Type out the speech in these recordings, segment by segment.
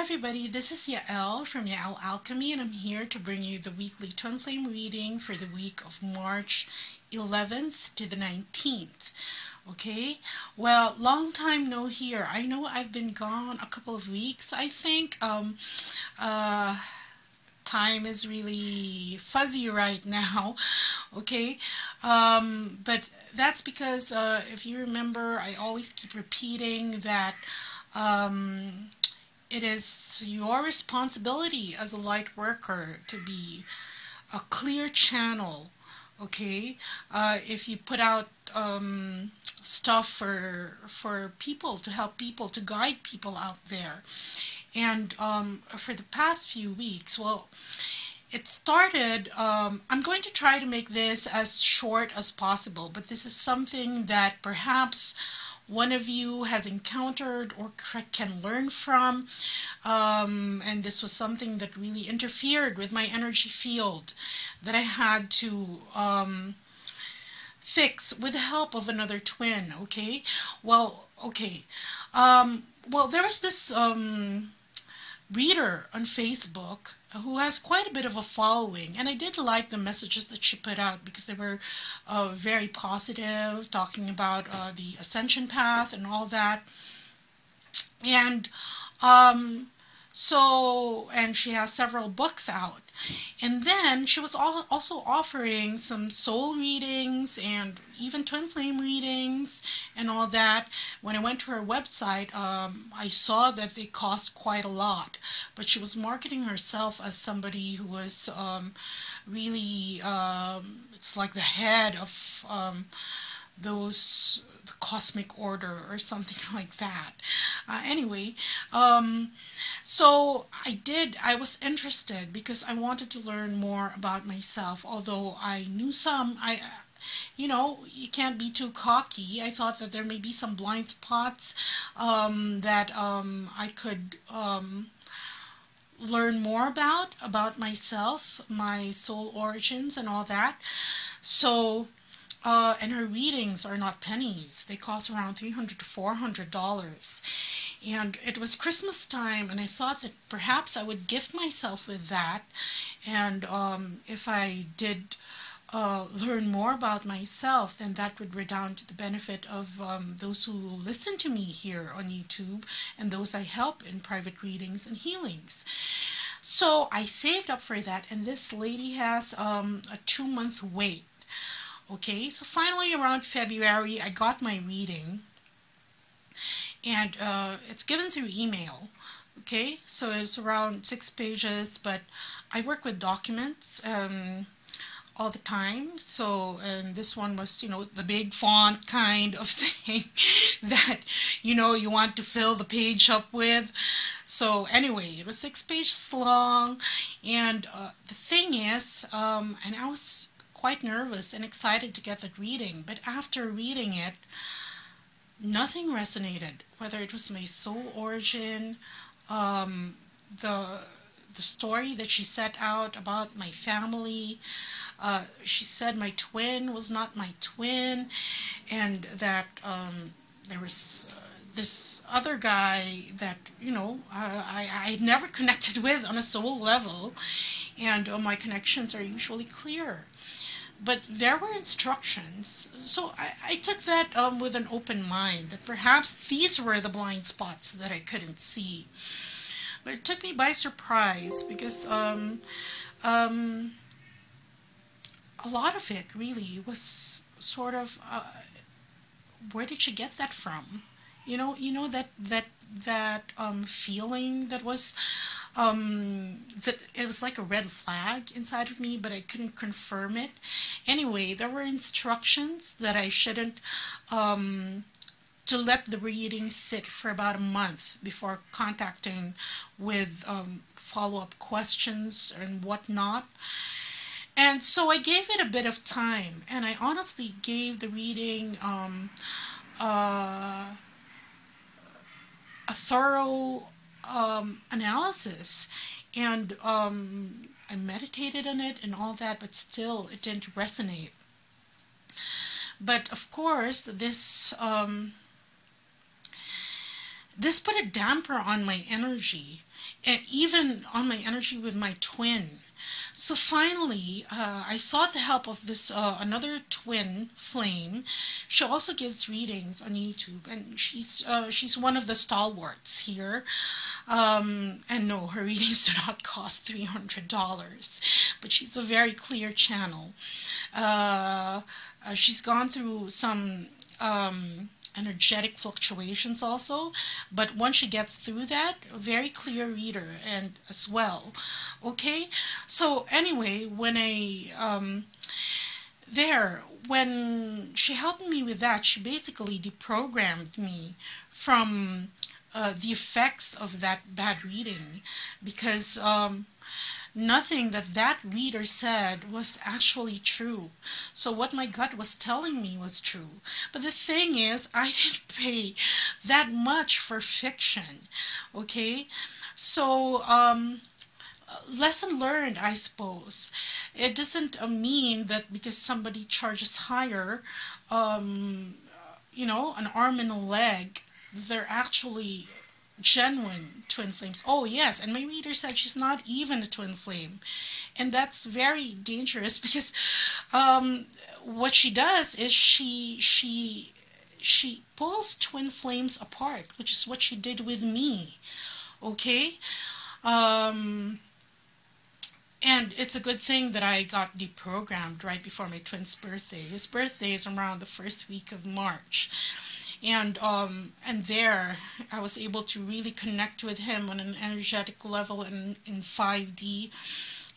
everybody, this is Yael from Yael Alchemy, and I'm here to bring you the weekly Twin Flame reading for the week of March 11th to the 19th. Okay, well, long time no here. I know I've been gone a couple of weeks, I think. Time is really fuzzy right now, okay, but that's because if you remember, I always keep repeating that it is your responsibility as a light worker to be a clear channel, okay? If you put out stuff for people, to help people, to guide people out there. And for the past few weeks, well, it started, I'm going to try to make this as short as possible, but this is something that perhaps one of you has encountered or can learn from, and this was something that really interfered with my energy field that I had to fix with the help of another twin. Okay, well, okay, well, there was this reader on Facebook who has quite a bit of a following, and I did like the messages that she put out because they were very positive, talking about the ascension path and all that. And and she has several books out. And then she was also offering some soul readings and even twin flame readings and all that. When I went to her website, I saw that they cost quite a lot. But she was marketing herself as somebody who was really, it's like the head of the cosmic order or something like that. Anyway, so I was interested because I wanted to learn more about myself. Although I knew some, you know, you can't be too cocky. I thought that there may be some blind spots that I could learn more about myself, my soul origins and all that. So and her readings are not pennies. They cost around $300 to $400. And it was Christmas time, and I thought that perhaps I would gift myself with that. And if I did learn more about myself, then that would redound to the benefit of those who listen to me here on YouTube and those I help in private readings and healings. So I saved up for that, and this lady has a 2-month wait. Okay, so finally around February, I got my reading, and it's given through email. Okay, so it's around 6 pages, but I work with documents all the time. So, and this one was, you know, the big font kind of thing that, you know, you want to fill the page up with. So anyway, it was 6 pages long, and the thing is, and I was quite nervous and excited to get that reading, but after reading it, nothing resonated. Whether it was my soul origin, the story that she set out about my family. She said my twin was not my twin, and that there was this other guy that, you know, I never connected with on a soul level, and my connections are usually clear. But there were instructions, so I took that with an open mind, that perhaps these were the blind spots that I couldn't see. But it took me by surprise because a lot of it really was sort of, where did you get that from? You know that feeling that was, that it was like a red flag inside of me, but I couldn't confirm it. Anyway, there were instructions that I shouldn't, to let the reading sit for about a month before contacting with follow-up questions and whatnot. And so I gave it a bit of time, and I honestly gave the reading a thorough analysis, and I meditated on it and all that, but still it didn't resonate. But of course, this this put a damper on my energy, and even on my energy with my twin. So finally, I sought the help of this another twin flame. She also gives readings on YouTube, and she's one of the stalwarts here. And no, her readings do not cost $300, but she's a very clear channel. She's gone through some energetic fluctuations also, but once she gets through that, a very clear reader and as well. Okay, so anyway, when when she helped me with that, she basically deprogrammed me from the effects of that bad reading, because nothing that reader said was actually true. So what my gut was telling me was true. But the thing is, I didn't pay that much for fiction. Okay? So, lesson learned, I suppose. It doesn't mean that because somebody charges higher, you know, an arm and a leg, they're actually genuine twin flames. Oh yes, and my reader said she's not even a twin flame, and that's very dangerous, because what she does is she pulls twin flames apart, which is what she did with me. Okay, and it's a good thing that I got deprogrammed right before my twin's birthday. His birthday is around the first week of March. And there I was able to really connect with him on an energetic level in 5D,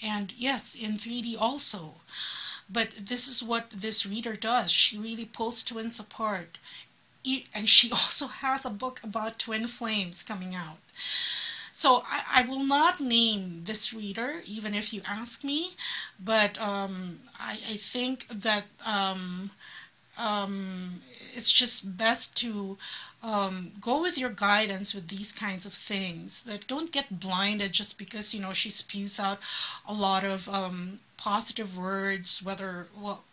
and yes, in 3D also. But this is what this reader does. She really pulls twins apart. And she also has a book about twin flames coming out. So I will not name this reader, even if you ask me, but I think that it's just best to go with your guidance with these kinds of things. That don't get blinded just because, you know, she spews out a lot of positive words, whether, well,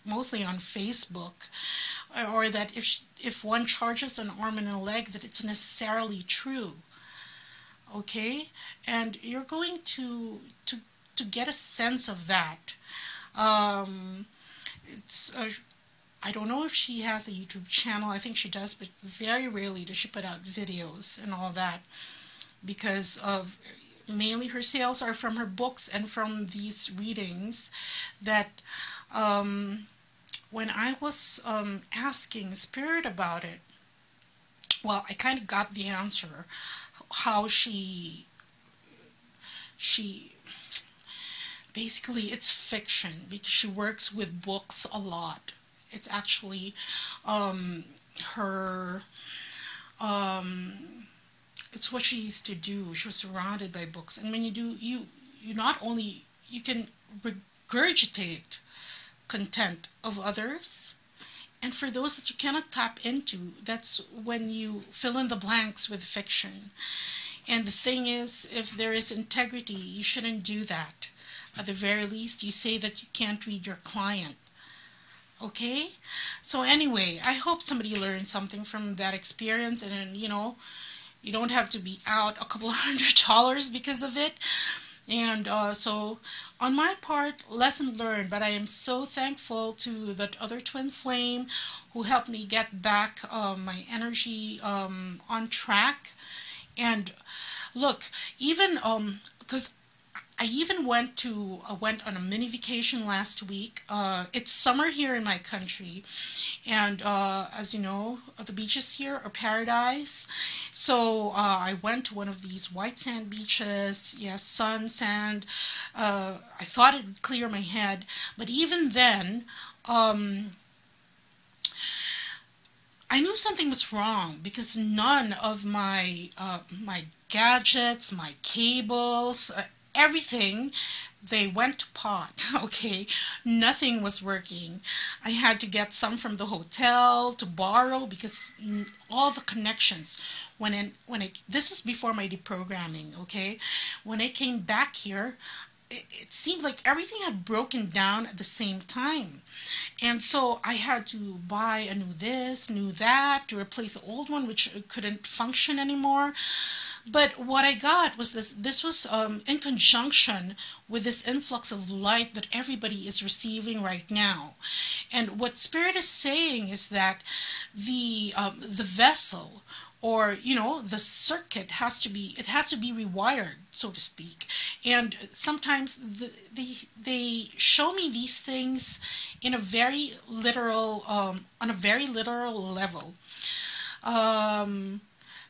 mostly on Facebook, or that if one charges an arm and a leg, that it's necessarily true. Okay, and you're going to get a sense of that. I don't know if she has a YouTube channel. I think she does, but very rarely does she put out videos and all that, because of mainly her sales are from her books and from these readings. That when I was asking Spirit about it, well, I kind of got the answer. How she basically, it's fiction, because she works with books a lot. It's actually it's what she used to do. She was surrounded by books, and when you do, you not only, you can regurgitate content of others, and for those that you cannot tap into, that's when you fill in the blanks with fiction. And the thing is, if there is integrity, you shouldn't do that. At the very least, you say that you can't read your client. Okay? So anyway, I hope somebody learned something from that experience, and then, you know, you don't have to be out a couple $100 because of it. And so on my part, lesson learned, but I am so thankful to that other twin flame who helped me get back my energy on track. And look, even because I even went on a mini vacation last week. It's summer here in my country, and as you know, the beaches here are paradise. So I went to one of these white sand beaches. Yes, sun, sand. I thought it would clear my head, but even then, I knew something was wrong, because none of my my gadgets, my cables, everything, they went to pot. Okay, nothing was working. I had to get some from the hotel to borrow, because all the connections, this was before my deprogramming. Okay, when I came back here, it seemed like everything had broken down at the same time. And so I had to buy a new this, new that, to replace the old one, which couldn't function anymore. But what I got was this was in conjunction with this influx of light that everybody is receiving right now. And what Spirit is saying is that the vessel, or the circuit has to be rewired, so to speak. And sometimes they show me these things in a very literal on a very literal level.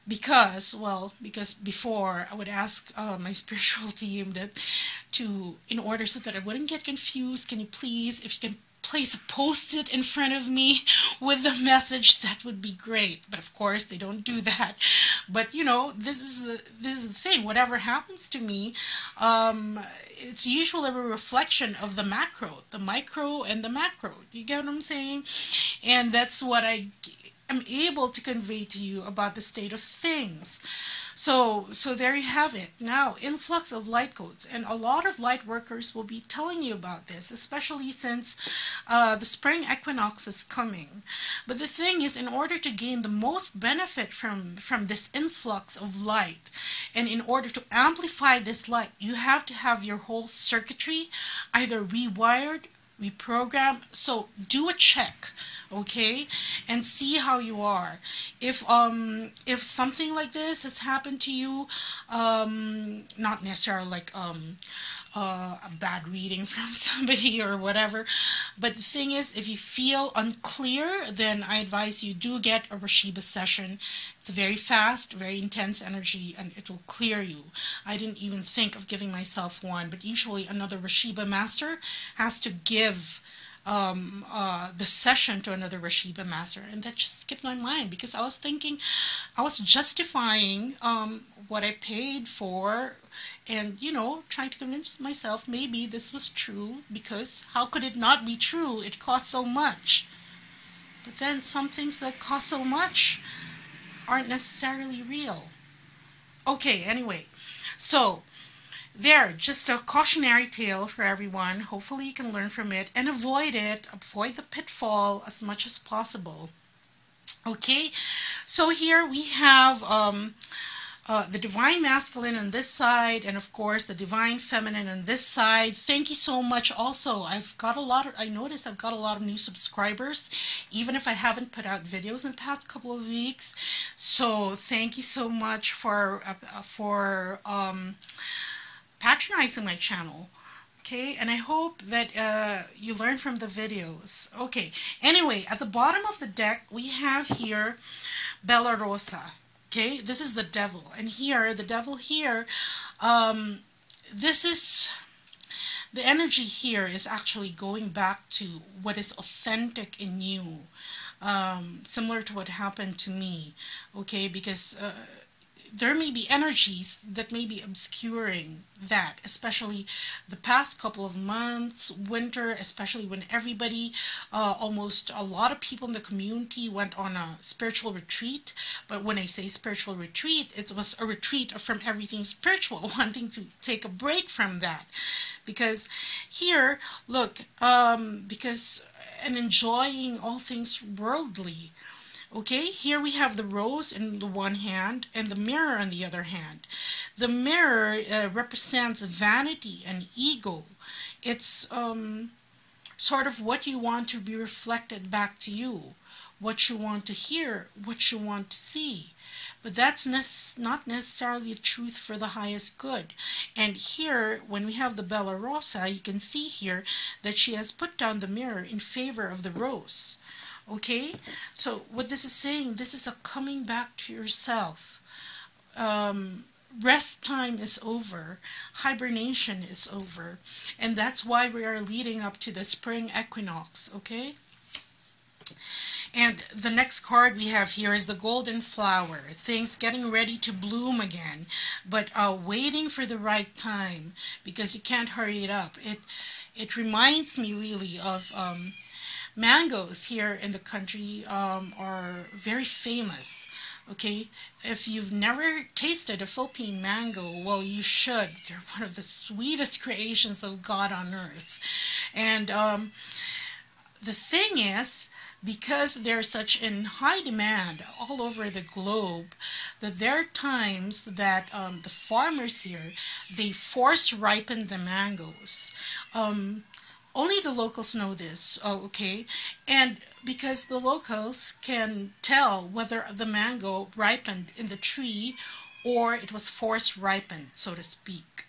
Because before I would ask my spiritual team in order so that I wouldn't get confused, can you please, if you can place a post-it in front of me with the message, that would be great. But of course they don't do that. But this is the thing. Whatever happens to me, it's usually a reflection of the macro, the micro, and the macro. You get what I'm saying? And that's what I'm able to convey to you about the state of things. So there you have it. Now, influx of light codes, and a lot of light workers will be telling you about this, especially since the spring equinox is coming. But the thing is, in order to gain the most benefit from this influx of light, and in order to amplify this light, you have to have your whole circuitry either rewired, reprogrammed. So do a check, okay, and see how you are. If something like this has happened to you, not necessarily like a bad reading from somebody or whatever, but the thing is, if you feel unclear, then I advise you do get a Reshiba session. It's very fast, very intense energy, and it will clear you. I didn't even think of giving myself one, but usually another Reshiba master has to give the session to another Reshiba master, and that just skipped my mind, because I was thinking, I was justifying what I paid for, and trying to convince myself maybe this was true, because how could it not be true? It costs so much. But then some things that cost so much aren't necessarily real. Okay, anyway, so there, just a cautionary tale for everyone. Hopefully you can learn from it and avoid the pitfall as much as possible. Okay, so here we have the divine masculine on this side, and of course the divine feminine on this side. Thank you so much. Also, I noticed I've got a lot of new subscribers, even if I haven't put out videos in the past couple of weeks. So thank you so much for patronizing my channel. Okay, and I hope that you learn from the videos. Okay, anyway, at the bottom of the deck we have here Bella Rosa. Okay, this is the devil, and here, the devil here, this is, the energy here is actually going back to what is authentic in you, similar to what happened to me, okay, because there may be energies that may be obscuring that, especially the past couple of months, winter, especially when everybody, almost a lot of people in the community went on a spiritual retreat. But when I say spiritual retreat, it was a retreat from everything spiritual, wanting to take a break from that. Because here, look, because, and enjoying all things worldly. Okay, here we have the rose in the one hand and the mirror on the other hand. The mirror represents vanity and ego. It's sort of what you want to be reflected back to you, what you want to hear, what you want to see. But that's not necessarily a truth for the highest good. And here, when we have the Bella Rosa, you can see here that she has put down the mirror in favor of the rose. Okay, so what this is saying, this is a coming back to yourself. Rest time is over. Hibernation is over. And that's why we are leading up to the spring equinox, okay? And the next card we have here is the golden flower. Things getting ready to bloom again, but waiting for the right time, because you can't hurry it up. It reminds me really of mangoes here in the country are very famous. Okay, if you've never tasted a Philippine mango, well, you should. They're one of the sweetest creations of God on earth. And the thing is, because they're such in high demand all over the globe, that there are times that the farmers here, they force ripen the mangoes. Only the locals know this, okay? And because the locals can tell whether the mango ripened in the tree or it was force ripened, so to speak,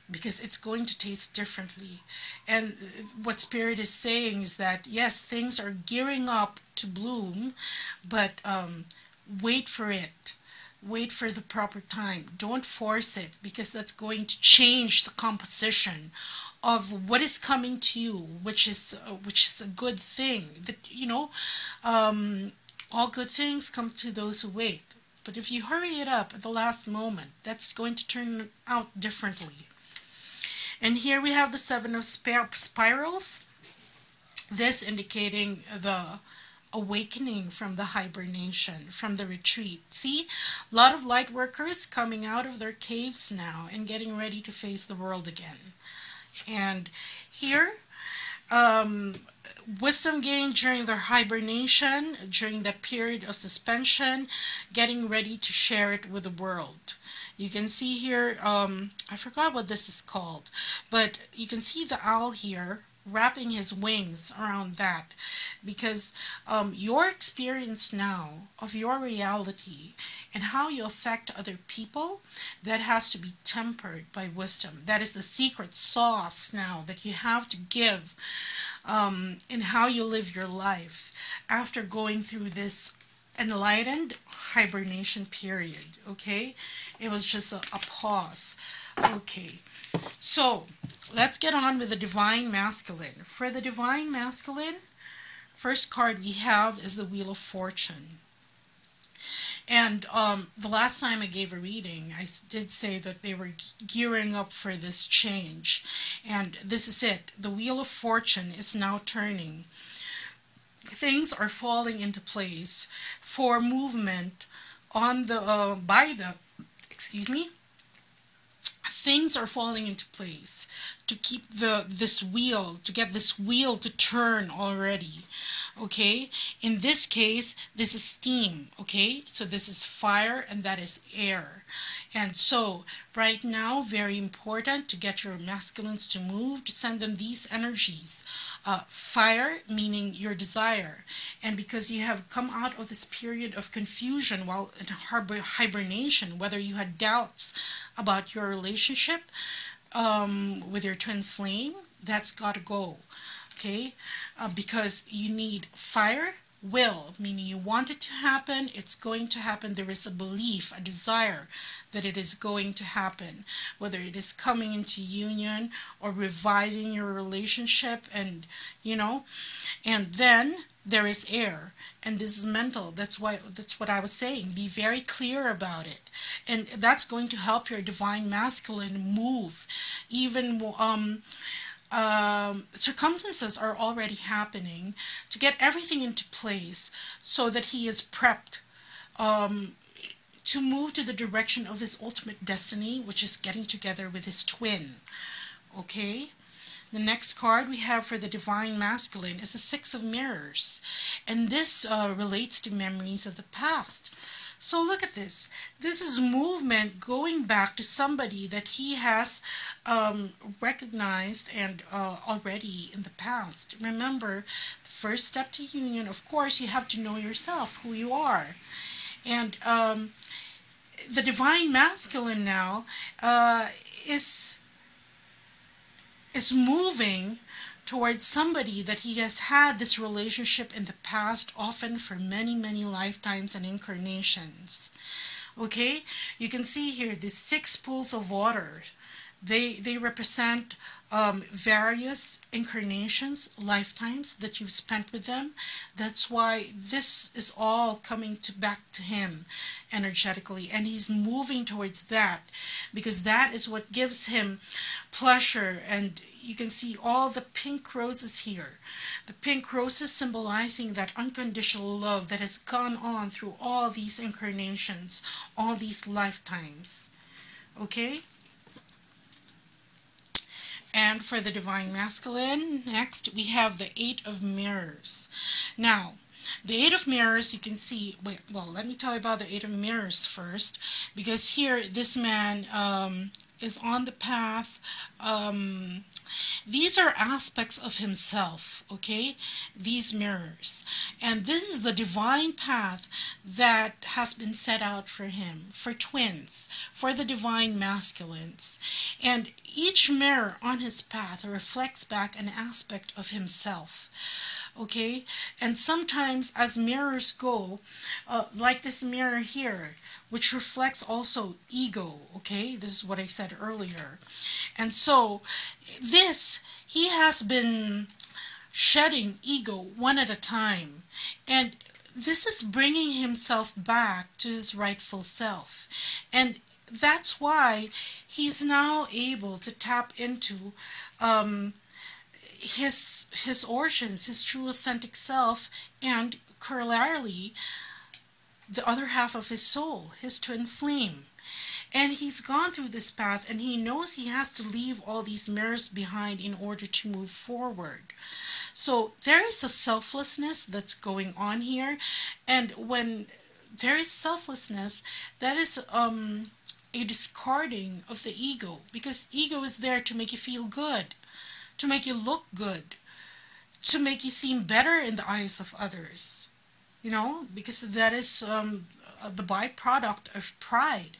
because it's going to taste differently. And what Spirit is saying is that, yes, things are gearing up to bloom, but wait for it. Wait for the proper time. Don't force it, because that's going to change the composition of what is coming to you, which is a good thing. That, you know, all good things come to those who wait. But if you hurry it up at the last moment, that's going to turn out differently. And here we have the Seven of Spirals, this indicating the awakening from the hibernation, from the retreat. See, a lot of light workers coming out of their caves now and getting ready to face the world again. And here, wisdom gained during their hibernation, during that period of suspension, getting ready to share it with the world. You can see here, I forgot what this is called, but you can see the owl here wrapping his wings around that, because your experience now of your reality and how you affect other people, that has to be tempered by wisdom. That is the secret sauce now that you have to give in how you live your life after going through this enlightened hibernation period. Okay, it was just a pause. Okay, so let's get on with the Divine Masculine. For the Divine Masculine, first card we have is the Wheel of Fortune. And the last time I gave a reading, I did say that they were gearing up for this change. And this is it. The Wheel of Fortune is now turning. Things are falling into place for movement on the things are falling into place to keep this wheel, to get this wheel to turn already. Okay, in this case, this is steam. Okay, so this is fire and that is air. And so right now, very important to get your masculines to move, to send them these energies. Fire meaning your desire, and because you have come out of this period of confusion while in hibernation, whether you had doubts about your relationship with your twin flame, that's got to go. Okay, because you need fire, will, meaning you want it to happen, it's going to happen. There is a belief, a desire that it is going to happen, whether it is coming into union or reviving your relationship, and you know. And then there is air, and this is mental. That's what I was saying. Be very clear about it, and that's going to help your Divine Masculine move. Even circumstances are already happening to get everything into place so that he is prepped to move to the direction of his ultimate destiny, which is getting together with his twin. Okay, the next card we have for the Divine Masculine is the Six of Mirrors, and this relates to memories of the past. So look at this. This is movement going back to somebody that he has recognized and already in the past. Remember, the first step to union, of course, you have to know yourself, who you are. And the Divine Masculine now is moving towards somebody that he has had this relationship in the past, often for many, many lifetimes and incarnations. Okay, you can see here the 6 pools of water They represent various incarnations, lifetimes that you've spent with them. That's why this is all coming back to him energetically, and he's moving towards that because that is what gives him pleasure. And you can see all the pink roses here. The pink roses symbolizing that unconditional love that has gone on through all these incarnations, all these lifetimes. Okay? And for the Divine Masculine, next we have the Eight of Mirrors. Now, the Eight of Mirrors, you can see, well, let me tell you about the Eight of Mirrors first, because here this man is on the path. These are aspects of himself, okay? These mirrors. And this is the divine path that has been set out for him, for twins, for the divine masculines. And each mirror on his path reflects back an aspect of himself, okay? And sometimes as mirrors go, like this mirror here, which reflects also ego, okay? This is what I said earlier. And so this, he has been shedding ego one at a time. And this is bringing himself back to his rightful self. And that's why he's now able to tap into his origins, his true authentic self, and corollary, the other half of his soul, his twin flame. And he's gone through this path, and he knows he has to leave all these mirrors behind in order to move forward. So there is a selflessness that's going on here, and when there is selflessness, that is a discarding of the ego, because ego is there to make you feel good, to make you look good, to make you seem better in the eyes of others, you know, because that is the byproduct of pride.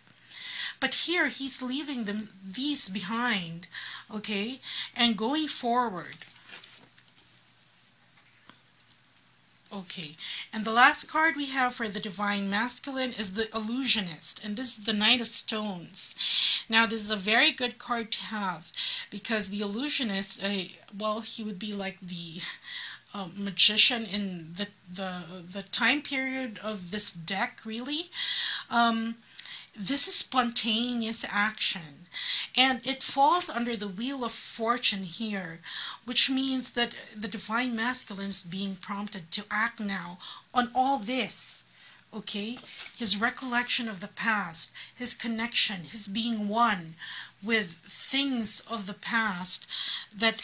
But here he's leaving these behind, okay, and going forward. Okay, and the last card we have for the Divine Masculine is the Illusionist, and this is the Knight of Stones. Now, this is a very good card to have, because the Illusionist, well, he would be like the magician in the time period of this deck, really. This is spontaneous action, and it falls under the Wheel of Fortune here, which means that the Divine Masculine is being prompted to act now on all this, okay? His recollection of the past, his connection, his being one with things of the past that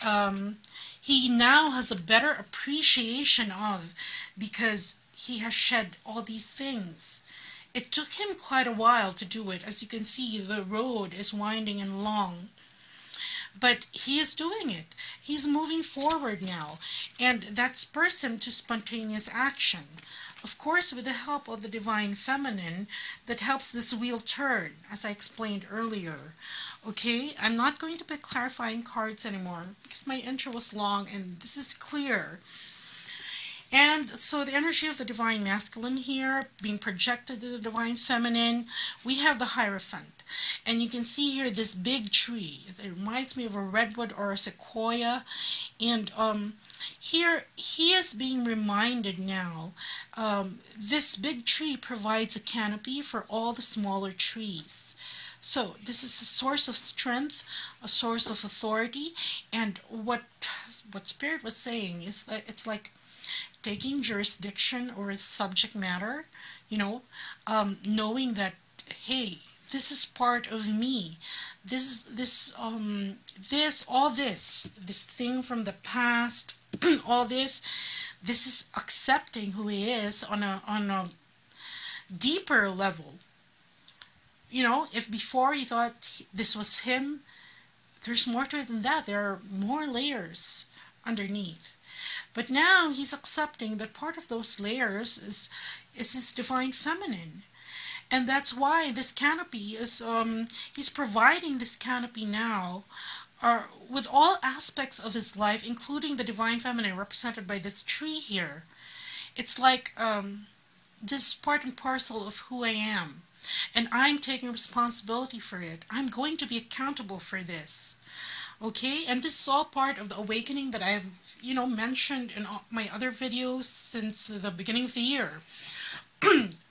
he now has a better appreciation of, because he has shed all these things. It took him quite a while to do it. As you can see, the road is winding and long. But he is doing it. He's moving forward now. And that spurs him to spontaneous action. Of course, with the help of the Divine Feminine that helps this wheel turn, as I explained earlier. Okay, I'm not going to be clarifying cards anymore because my intro was long and this is clear. And so the energy of the Divine Masculine here being projected to the Divine Feminine, we have the Hierophant. And you can see here this big tree. It reminds me of a redwood or a sequoia. And here he is being reminded now, this big tree provides a canopy for all the smaller trees. So this is a source of strength, a source of authority. And what Spirit was saying is that it's like taking jurisdiction over the subject matter, you know, knowing that, hey, this is part of me. This thing from the past, all this is accepting who he is on a deeper level. You know, if before he thought this was him, there's more to it than that. There are more layers underneath. But now he's accepting that part of those layers is his Divine Feminine. And that's why this canopy is, he's providing this canopy now with all aspects of his life, including the Divine Feminine represented by this tree here. It's like this is part and parcel of who I am. and I'm taking responsibility for it. I'm going to be accountable for this. Okay, and this is all part of the awakening that I've, mentioned in all my other videos since the beginning of the year.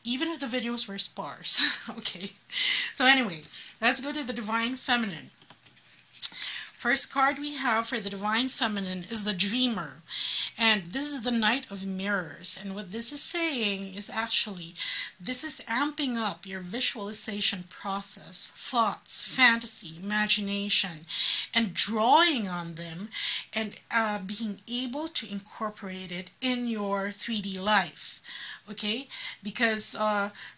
Even if the videos were sparse. Okay, so anyway, let's go to the Divine Feminine. First card we have for the Divine Feminine is the Dreamer, and this is the Knight of Mirrors. And what this is saying is actually, this is amping up your visualization process, thoughts, fantasy, imagination, and drawing on them, and being able to incorporate it in your 3D life. Okay, because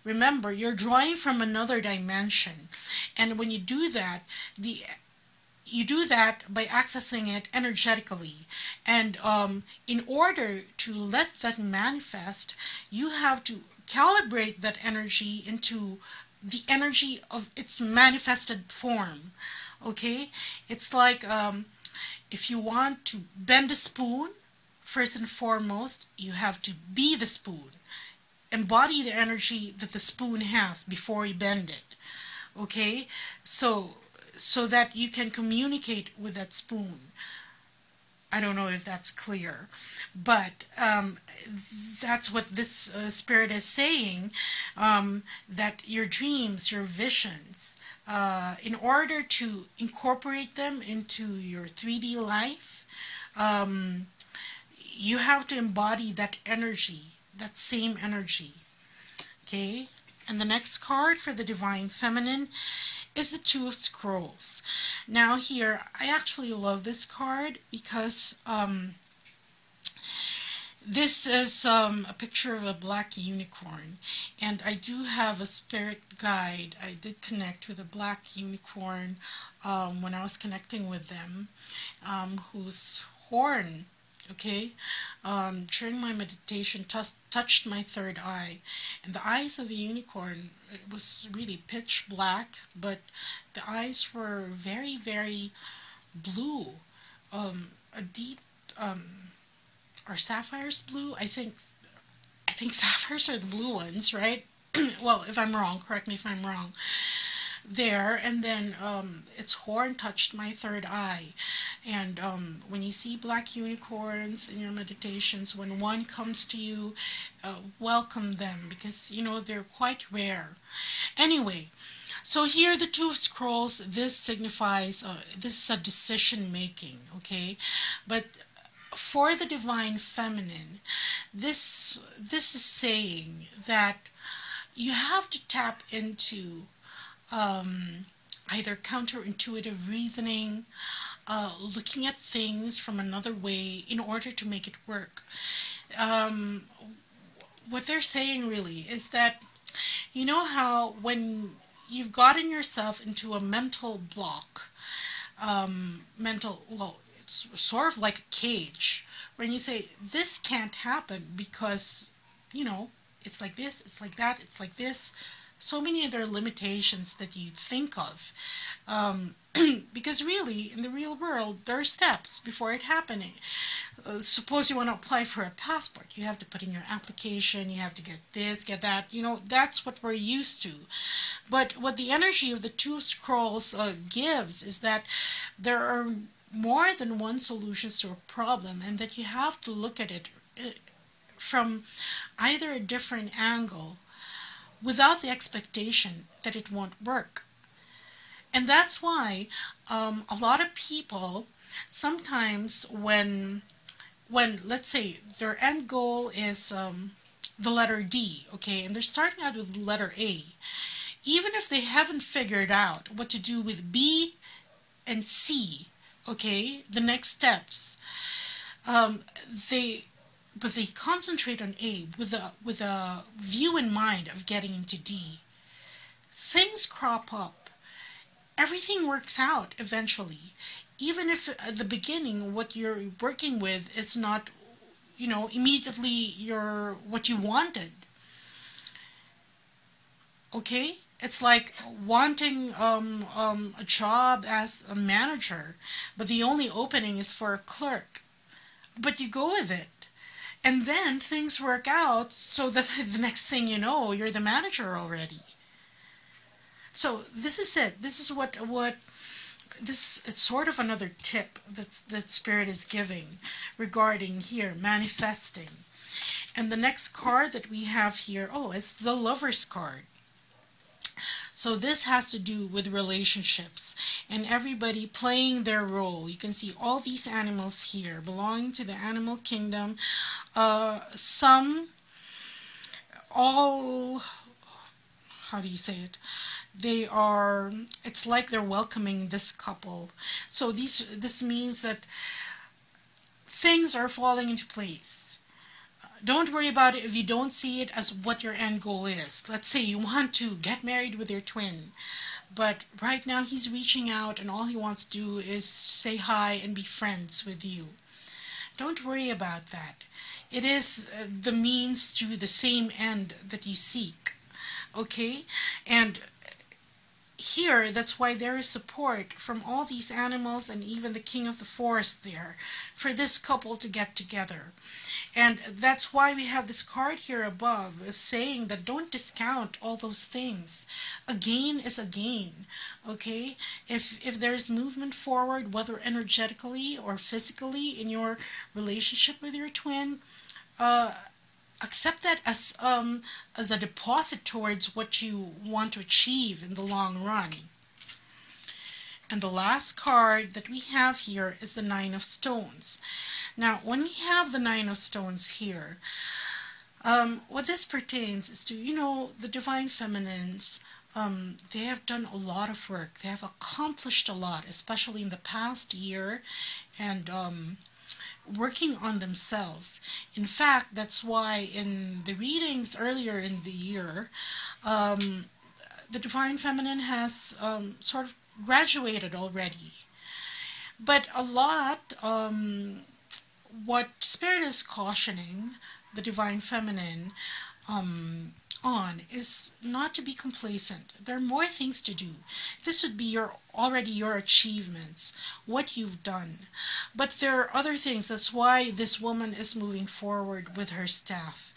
remember, you're drawing from another dimension, and when you do that, you do that by accessing it energetically. And in order to let that manifest, you have to calibrate that energy into the energy of its manifested form. Okay, it's like if you want to bend a spoon, first and foremost, you have to be the spoon. Embody the energy that the spoon has before you bend it. Okay, so that you can communicate with that spoon. I don't know if that's clear, but that's what this spirit is saying, that your dreams, your visions, in order to incorporate them into your 3D life, you have to embody that energy, that same energy. Okay, and the next card for the Divine Feminine is the Two of Scrolls. Now here, I actually love this card because this is a picture of a black unicorn, and I do have a spirit guide. I did connect with a black unicorn when I was connecting with them, whose horn, okay, during my meditation touched my third eye, and the eyes of the unicorn, it was really pitch black, but the eyes were very, very blue, a deep, are sapphires blue? I think sapphires are the blue ones, right? Well, if I'm wrong, correct me if I'm wrong. There, and then its horn touched my third eye. And when you see black unicorns in your meditations, when one comes to you, welcome them, because they're quite rare. Anyway, so here the Two of Scrolls, this signifies this is a decision making, okay? But for the Divine Feminine, this is saying that you have to tap into either counterintuitive reasoning, looking at things from another way in order to make it work. What they're saying really is that, you know how when you've gotten yourself into a mental block, well, it's sort of like a cage, when you say, this can't happen because, it's like this, it's like that, it's like this. So many other limitations that you think of, because really in the real world there are steps before it happening. Suppose you want to apply for a passport, you have to put in your application, you have to get this, get that, that's what we're used to. But what the energy of the Two of Scrolls gives is that there are more than one solutions to a problem, and that you have to look at it from either a different angle, without the expectation that it won't work. And that's why a lot of people sometimes when let's say their end goal is the letter D, okay, and they're starting out with the letter A, even if they haven't figured out what to do with B and C, okay, the next steps, but they concentrate on A with a view in mind of getting into D. Things crop up. Everything works out eventually. Even if at the beginning what you're working with is not, immediately what you wanted. Okay? It's like wanting a job as a manager, but the only opening is for a clerk. But you go with it. And then things work out so that the next thing you know, you're the manager already. So this is it. This is what this is sort of another tip that Spirit is giving regarding here manifesting. And the next card that we have here, oh, it's the Lover's card. So this has to do with relationships and everybody playing their role. You can see all these animals here belonging to the animal kingdom. Some, all, how do you say it? They are, it's like they're welcoming this couple. So this means that things are falling into place. Don't worry about it if you don't see it as what your end goal is. Let's say you want to get married with your twin, but right now he's reaching out and all he wants to do is say hi and be friends with you. Don't worry about that. It is the means to the same end that you seek. Okay? And here, that's why there is support from all these animals and even the king of the forest there for this couple to get together. And that's why we have this card here above saying that don't discount all those things. A gain is a gain, okay? If there's movement forward, whether energetically or physically in your relationship with your twin, accept that as a deposit towards what you want to achieve in the long run. And the last card that we have here is the Nine of Stones. Now, when we have the Nine of Stones here, what this pertains is to, you know, the Divine Feminines. They have done a lot of work. They have accomplished a lot, especially in the past year, and working on themselves. In fact, that's why in the readings earlier in the year, the Divine Feminine has sort of graduated already. But a lot, what Spirit is cautioning the Divine Feminine on is not to be complacent. There are more things to do. This would be already your achievements, what you've done. But there are other things. That's why this woman is moving forward with her staff.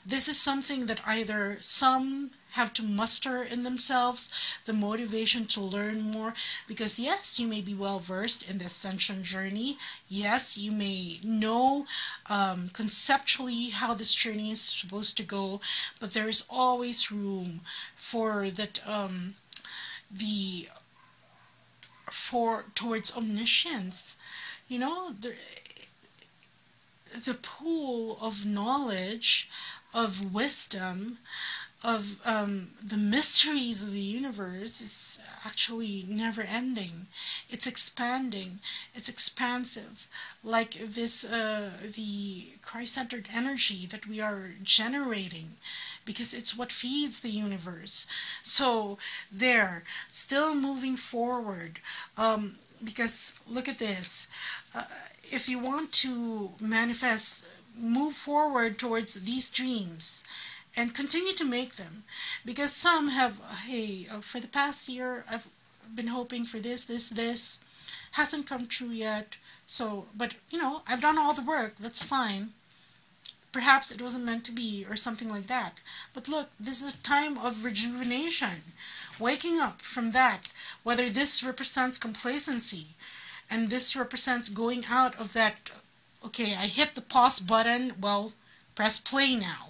This is something that either some have to muster in themselves, the motivation to learn more, because yes, you may be well versed in the ascension journey. Yes, you may know conceptually how this journey is supposed to go, but there is always room for that towards omniscience. You know, the pool of knowledge, of wisdom, of the mysteries of the universe is actually never ending. It's expanding. It's expansive. Like this, the Christ-centered energy that we are generating, because it's what feeds the universe. So there, still moving forward, because look at this. If you want to manifest, move forward towards these dreams, and continue to make them, because some have, hey, for the past year I've been hoping for this hasn't come true yet, so, but you know, I've done all the work, that's fine. Perhaps it wasn't meant to be, or something like that. But look, this is a time of rejuvenation, waking up from that, whether this represents complacency and this represents going out of that, okay, I hit the pause button, well, press play now.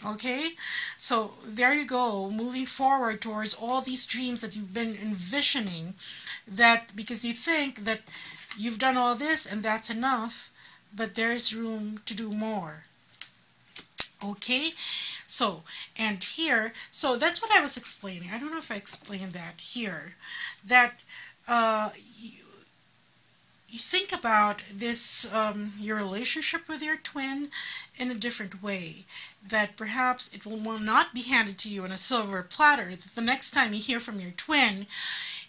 Okay, so there you go, moving forward towards all these dreams that you've been envisioning, that because you think that you've done all this and that's enough, but there's room to do more. Okay, so, and here, so that's what I was explaining. I don't know if I explained that here, that you think about this, your relationship with your twin in a different way, that perhaps it will not be handed to you on a silver platter, that the next time you hear from your twin,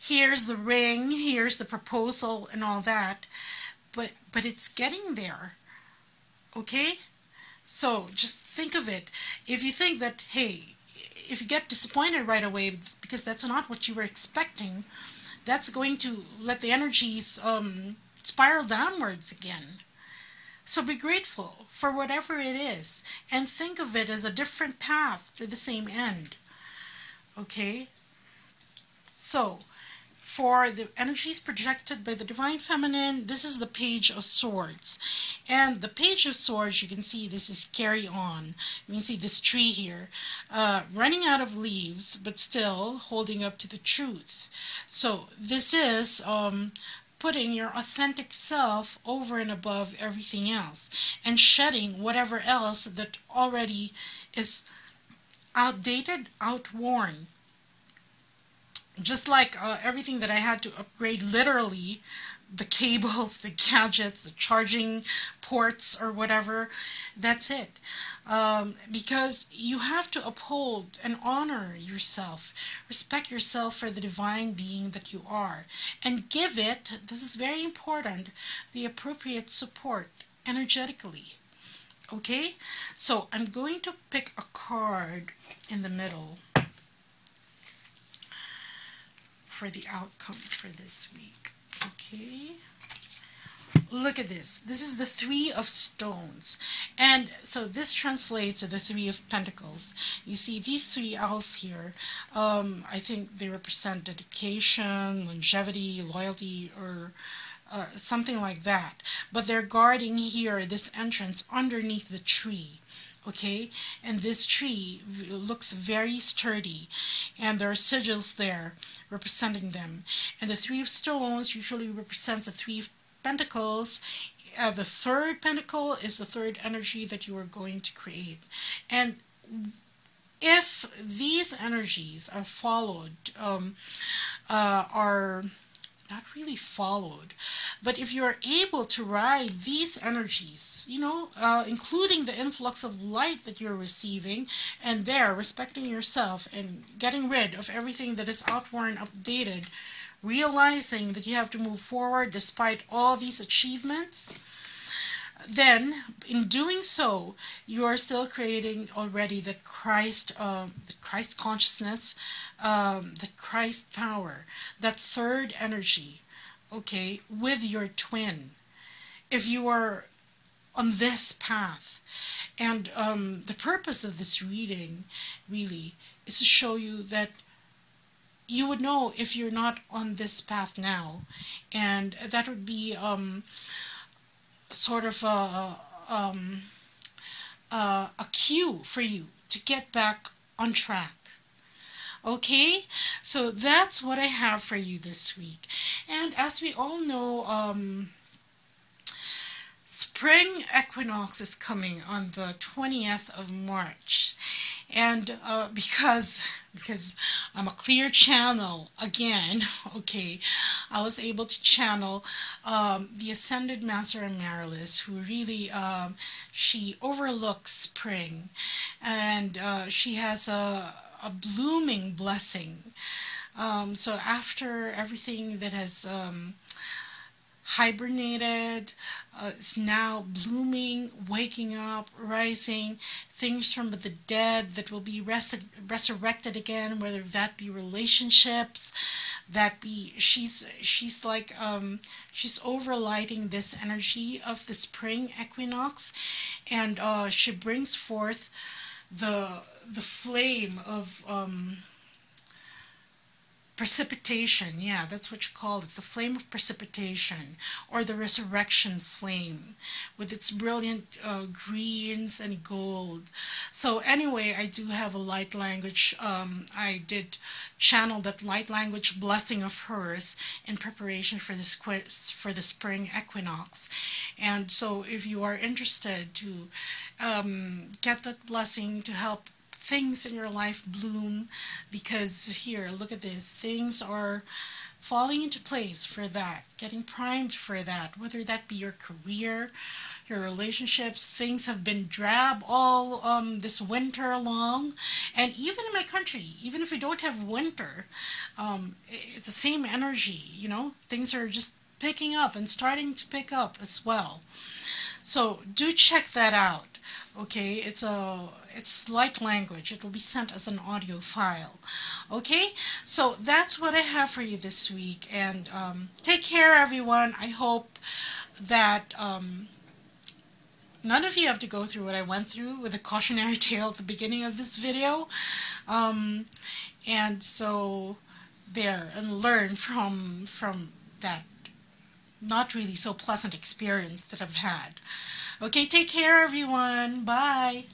here's the ring, here's the proposal and all that, but it's getting there, okay? So just think of it. If you think that, hey, if you get disappointed right away because that's not what you were expecting, that's going to let the energies spiral downwards again. So be grateful for whatever it is and think of it as a different path to the same end. Okay? So, for the energies projected by the Divine Feminine, this is the Page of Swords. And the Page of Swords, you can see this is carry on. You can see this tree here, running out of leaves, but still holding up to the truth. So this is putting your authentic self over and above everything else, and shedding whatever else that already is outdated, outworn. Just like everything that I had to upgrade, literally, the cables, the gadgets, the charging ports or whatever, that's it. Because you have to uphold and honor yourself, respect yourself for the divine being that you are, and give it, this is very important, the appropriate support energetically. Okay? So I'm going to pick a card in the middle for the outcome for this week. Okay, look at this. This is the Three of Stones, and so this translates to the Three of Pentacles. You see these three owls here. I think they represent dedication, longevity, loyalty, or something like that. But they're guarding here this entrance underneath the tree. Okay, and this tree looks very sturdy, and there are sigils there representing them. And the Three of Stones usually represents the Three of Pentacles. The third pentacle is the third energy that you are going to create. And if these energies are followed, are not really followed, but if you're able to ride these energies, you know, including the influx of light that you're receiving, and there respecting yourself and getting rid of everything that is outworn, updated, realizing that you have to move forward despite all these achievements, then in doing so, you are still creating already the Christ consciousness, the Christ power, that third energy, okay, with your twin. If you are on this path, and the purpose of this reading really is to show you that you would know if you're not on this path now, and that would be sort of a cue for you to get back on track. Okay, so that's what I have for you this week. And as we all know, Spring Equinox is coming on the 20th of March. And because I'm a clear channel again, okay, I was able to channel the Ascended Master Amaryllis, who really, she overlooks spring, and she has a blooming blessing. So after everything that has hibernated, is now blooming, waking up, rising, things from the dead that will be resurrected again, whether that be relationships, that be, she's like, she's overlighting this energy of the spring equinox, and she brings forth the flame of precipitation. Yeah, that's what you call it, the flame of precipitation, or the resurrection flame, with its brilliant greens and gold. So anyway, I do have a light language. I did channel that light language blessing of hers in preparation for this for the spring equinox. And so if you are interested to get that blessing to help things in your life bloom, because here, look at this, things are falling into place for that, getting primed for that, whether that be your career, your relationships. Things have been drab all this winter long, and even in my country, even if we don't have winter, it's the same energy, you know, things are just picking up and starting to pick up as well. So do check that out. Okay, it's light language. It will be sent as an audio file. Okay, so that's what I have for you this week, and take care, everyone. I hope that none of you have to go through what I went through with a cautionary tale at the beginning of this video. And so there and learn from that not really so pleasant experience that I've had. Okay, take care everyone. Bye.